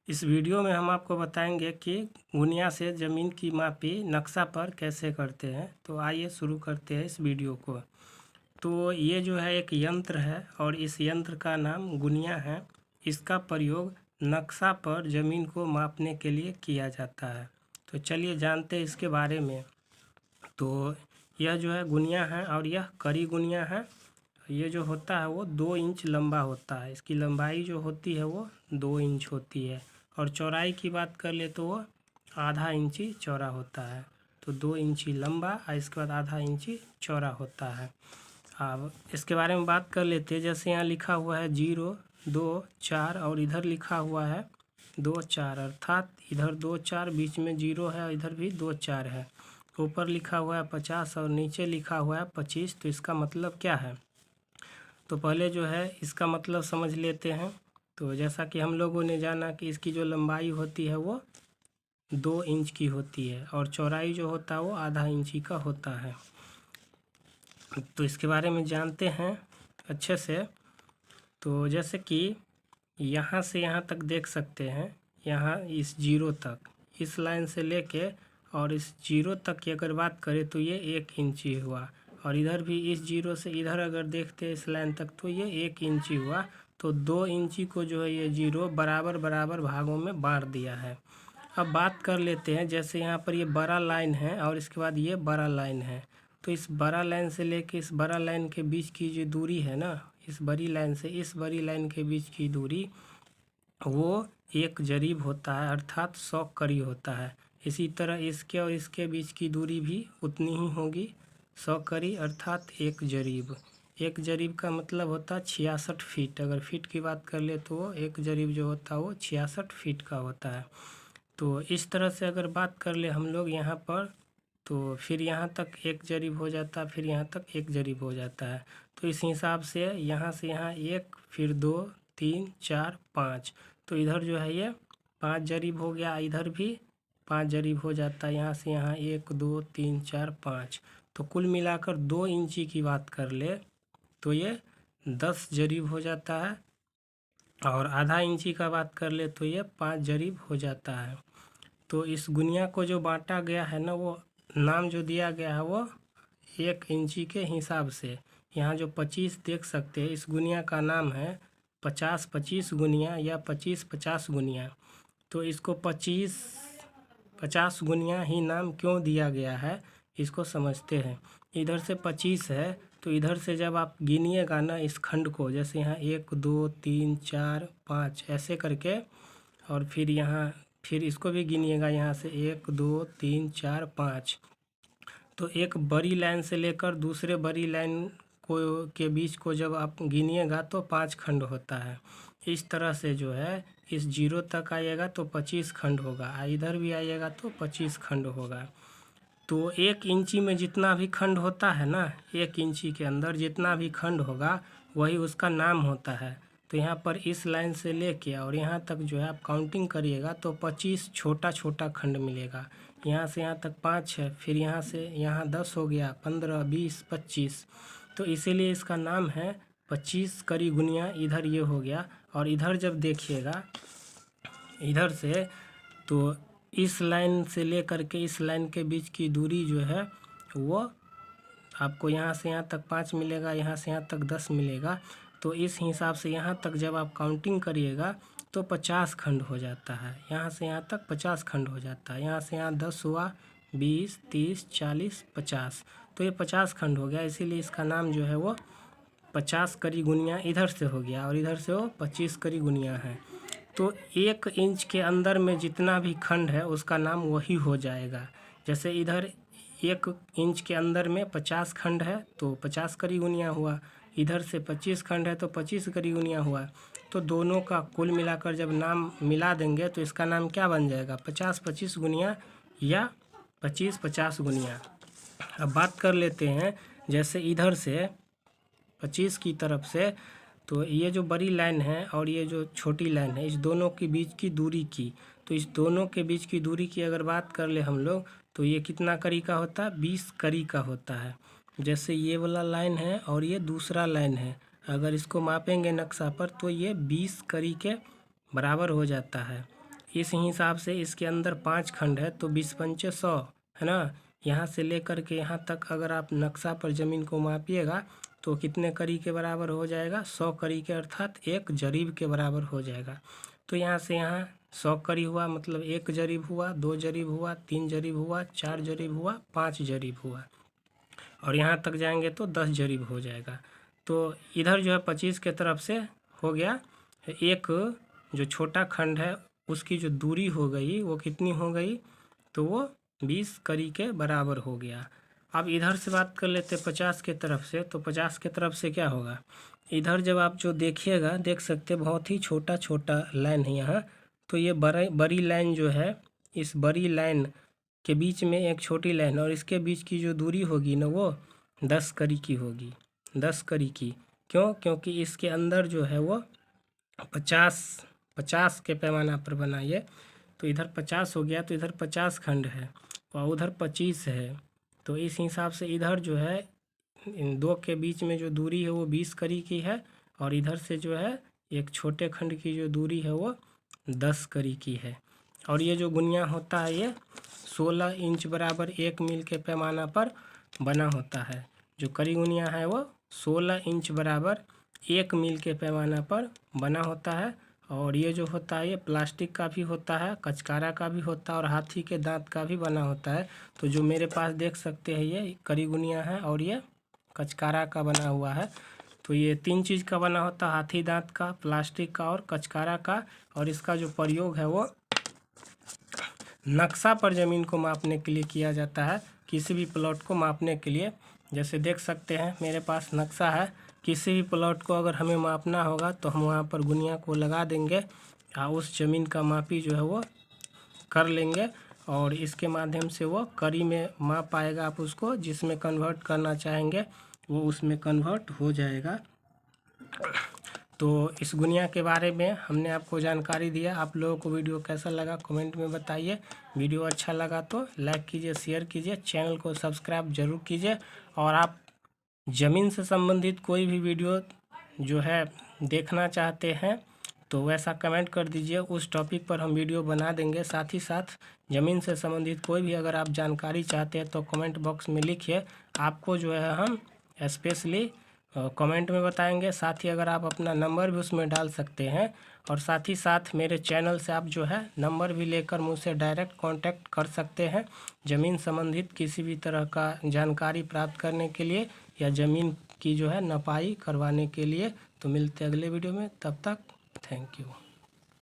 इस वीडियो में हम आपको बताएंगे कि गुनिया से ज़मीन की मापी नक्शा पर कैसे करते हैं। तो आइए शुरू करते हैं इस वीडियो को। तो ये जो है एक यंत्र है और इस यंत्र का नाम गुनिया है। इसका प्रयोग नक्शा पर ज़मीन को मापने के लिए किया जाता है। तो चलिए जानते हैं इसके बारे में। तो यह जो है गुनिया है और यह करी गुनिया है। ये जो होता है वो 2 इंच लंबा होता है। इसकी लंबाई जो होती है वो 2 इंच होती है और चौड़ाई की बात कर ले तो वो आधा इंची चौड़ा होता है। तो 2 इंची लंबा और इसके बाद आधा इंची चौड़ा होता है। अब इसके बारे में बात कर लेते हैं। जैसे यहाँ लिखा हुआ है 0, 2, 4 और इधर लिखा हुआ है 2, 4, अर्थात इधर 2, 4 बीच में 0 है और इधर भी 2, 4 है। ऊपर लिखा हुआ है 50 और नीचे लिखा हुआ है 25। तो इसका मतलब क्या है? तो पहले जो है इसका मतलब समझ लेते हैं। तो जैसा कि हम लोगों ने जाना कि इसकी जो लंबाई होती है वो 2 इंच की होती है और चौड़ाई जो होता है वो आधा इंची का होता है। तो इसके बारे में जानते हैं अच्छे से। तो जैसे कि यहाँ से यहाँ तक देख सकते हैं, यहाँ इस 0 तक, इस लाइन से लेके और इस 0 तक की अगर बात करें तो ये 1 इंची हुआ। और इधर भी इस 0 से इधर अगर देखते हैं इस लाइन तक तो ये 1 इंची हुआ। तो 2 इंची को जो है ये 0 बराबर बराबर भागों में बांट दिया है। अब बात कर लेते हैं। जैसे यहाँ पर ये बड़ा लाइन है और इसके बाद ये बड़ा लाइन है। तो इस बड़ा लाइन से लेके इस बड़ा लाइन के बीच की जो दूरी है ना, इस बड़ी लाइन से इस बड़ी लाइन के बीच की दूरी वो 1 जरीब होता है, अर्थात 100 कड़ी होता है। इसी तरह इसके और इसके बीच की दूरी भी उतनी ही होगी, 100 कड़ी अर्थात 1 जरीब। 1 जरीब का मतलब होता है 66 फीट। अगर फीट की बात कर ले तो 1 जरीब जो होता है वो 66 फीट का होता है। तो इस तरह से अगर बात कर ले हम लोग यहाँ पर, तो फिर यहाँ तक 1 जरीब हो जाता है, फिर यहाँ तक 1 जरीब हो जाता है। तो इस हिसाब से यहाँ 1, फिर 2, 3, 4, 5। तो इधर जो है ये 5 जरीब हो गया, इधर भी 5 जरीब हो जाता है। यहाँ से यहाँ 1, 2, 3, 4, 5। तो कुल मिलाकर 2 इंची की बात कर ले तो ये 10 जरीब हो जाता है। और आधा इंची का बात कर ले तो ये 5 जरीब हो जाता है। तो इस गुनिया को जो बांटा गया है ना, वो नाम जो दिया गया है वो 1 इंची के हिसाब से। यहाँ जो 25 देख सकते हैं, इस गुनिया का नाम है 50-25 गुनिया या 25-50 गुनिया। तो इसको 25-50 गुनिया ही नाम क्यों दिया गया है इसको समझते हैं। इधर से 25 है तो इधर से जब आप गिनिएगा ना इस खंड को, जैसे यहाँ 1, 2, 3, 4, 5 ऐसे करके, और फिर इसको भी गिनिएगा यहाँ से 1, 2, 3, 4, 5। तो एक बड़ी लाइन से लेकर दूसरे बड़ी लाइन को के बीच को जब आप गिनिएगा तो 5 खंड होता है। इस तरह से जो है इस 0 तक आइएगा तो 25 खंड होगा, इधर भी आइएगा तो 25 खंड होगा। तो 1 इंची में जितना भी खंड होता है ना, 1 इंची के अंदर जितना भी खंड होगा वही उसका नाम होता है। तो यहाँ पर इस लाइन से लेके और यहाँ तक जो है आप काउंटिंग करिएगा तो 25 छोटा छोटा खंड मिलेगा। यहाँ से यहाँ तक 5 है, फिर यहाँ से यहाँ 10 हो गया, 15, 20, 25। तो इसीलिए इसका नाम है 25 कड़ी गुनिया। इधर ये हो गया। और इधर जब देखिएगा इधर से, तो इस लाइन से लेकर के इस लाइन के बीच की दूरी जो है वो आपको यहाँ से यहाँ तक 5 मिलेगा, यहाँ से यहाँ तक 10 मिलेगा। तो इस हिसाब से यहाँ तक जब आप काउंटिंग करिएगा तो 50 खंड हो जाता है। यहाँ से यहाँ तक 50 खंड हो जाता है। यहाँ से यहाँ 10 हुआ, 20, 30, 40, 50। तो ये 50 खंड हो गया। इसीलिए इसका नाम जो है वो 50 कड़ी गुनिया इधर से हो गया और इधर से वो 25 कड़ी गुनिया है। तो 1 इंच के अंदर में जितना भी खंड है उसका नाम वही हो जाएगा। जैसे इधर 1 इंच के अंदर में 50 खंड है तो 50 कड़ी गुनिया हुआ, इधर से 25 खंड है तो 25 कड़ी गुनिया हुआ। तो दोनों का कुल मिलाकर जब नाम मिला देंगे तो इसका नाम क्या बन जाएगा? 50-25 गुनिया या 25-50 गुनिया। अब बात कर लेते हैं जैसे इधर से 25 की तरफ से, तो ये जो बड़ी लाइन है और ये जो छोटी लाइन है, इस दोनों के बीच की दूरी की, तो इस दोनों के बीच की दूरी की अगर बात कर ले हम लोग तो ये कितना कड़ी का होता है? 20 कड़ी का होता है। जैसे ये वाला लाइन है और ये दूसरा लाइन है, अगर इसको मापेंगे नक्शा पर तो ये 20 कड़ी के बराबर हो जाता है। इस हिसाब से इसके अंदर 5 खंड है तो 20 पंचे 100 है ना। यहाँ से लेकर के यहाँ तक अगर आप नक्शा पर ज़मीन को मापिएगा तो कितने कड़ी के बराबर हो जाएगा, 100 कड़ी के, अर्थात 1 जरीब के बराबर हो जाएगा। तो यहाँ से यहाँ 100 कड़ी हुआ, मतलब 1 जरीब हुआ, 2 जरीब हुआ, 3 जरीब हुआ, 4 जरीब हुआ, 5 जरीब हुआ, और यहाँ तक जाएंगे तो 10 जरीब हो जाएगा। तो इधर जो है 25 के तरफ से हो गया। एक जो छोटा खंड है उसकी जो दूरी हो गई वो कितनी हो गई, तो वो 20 कड़ी के बराबर हो गया। अब इधर से बात कर लेते 50 के तरफ से। तो 50 के तरफ से क्या होगा, इधर जब आप जो देखिएगा देख सकते बहुत ही छोटा छोटा लाइन है यहाँ। तो ये बड़ी लाइन जो है, इस बड़ी लाइन के बीच में एक छोटी लाइन, और इसके बीच की जो दूरी होगी ना वो 10 कड़ी की होगी, 10 कड़ी की। क्यों? क्योंकि इसके अंदर जो है वो 50 के पैमाना पर बनाइए। तो इधर 50 हो गया, तो इधर 50 खंड है और उधर 25 है। तो इस हिसाब से इधर जो है इन दो के बीच में जो दूरी है वो 20 कड़ी की है, और इधर से जो है एक छोटे खंड की जो दूरी है वो 10 कड़ी की है। और ये जो गुनिया होता है ये 16 इंच बराबर 1 मील के पैमाना पर बना होता है। जो कड़ी गुनिया है वो 16 इंच बराबर 1 मील के पैमाना पर बना होता है। और ये जो होता है ये प्लास्टिक का भी होता है, कचकारा का भी होता है, और हाथी के दांत का भी बना होता है। तो जो मेरे पास देख सकते हैं ये कड़ी गुनिया है और ये कचकारा का बना हुआ है। तो ये 3 चीज़ का बना होता है, हाथी दांत का, प्लास्टिक का और कचकारा का। और इसका जो प्रयोग है वो नक्शा पर ज़मीन को मापने के लिए किया जाता है, किसी भी प्लॉट को मापने के लिए। जैसे देख सकते हैं मेरे पास नक्शा है, किसी भी प्लॉट को अगर हमें मापना होगा तो हम वहाँ पर गुनिया को लगा देंगे और उस ज़मीन का मापी जो है वो कर लेंगे, और इसके माध्यम से वो कड़ी में माप पाएगा। आप उसको जिसमें कन्वर्ट करना चाहेंगे वो उसमें कन्वर्ट हो जाएगा। तो इस गुनिया के बारे में हमने आपको जानकारी दिया। आप लोगों को वीडियो कैसा लगा कमेंट में बताइए। वीडियो अच्छा लगा तो लाइक कीजिए, शेयर कीजिए, चैनल को सब्सक्राइब जरूर कीजिए। और आप ज़मीन से संबंधित कोई भी वीडियो जो है देखना चाहते हैं तो वैसा कमेंट कर दीजिए, उस टॉपिक पर हम वीडियो बना देंगे। साथ ही साथ ज़मीन से संबंधित कोई भी अगर आप जानकारी चाहते हैं तो कमेंट बॉक्स में लिखिए, आपको जो है हम स्पेशली कमेंट में बताएंगे। साथ ही अगर आप अपना नंबर भी उसमें डाल सकते हैं, और साथ ही साथ मेरे चैनल से आप जो है नंबर भी लेकर मुझसे डायरेक्ट कांटेक्ट कर सकते हैं ज़मीन संबंधित किसी भी तरह का जानकारी प्राप्त करने के लिए या ज़मीन की जो है नपाई करवाने के लिए। तो मिलते हैं अगले वीडियो में, तब तक थैंक यू।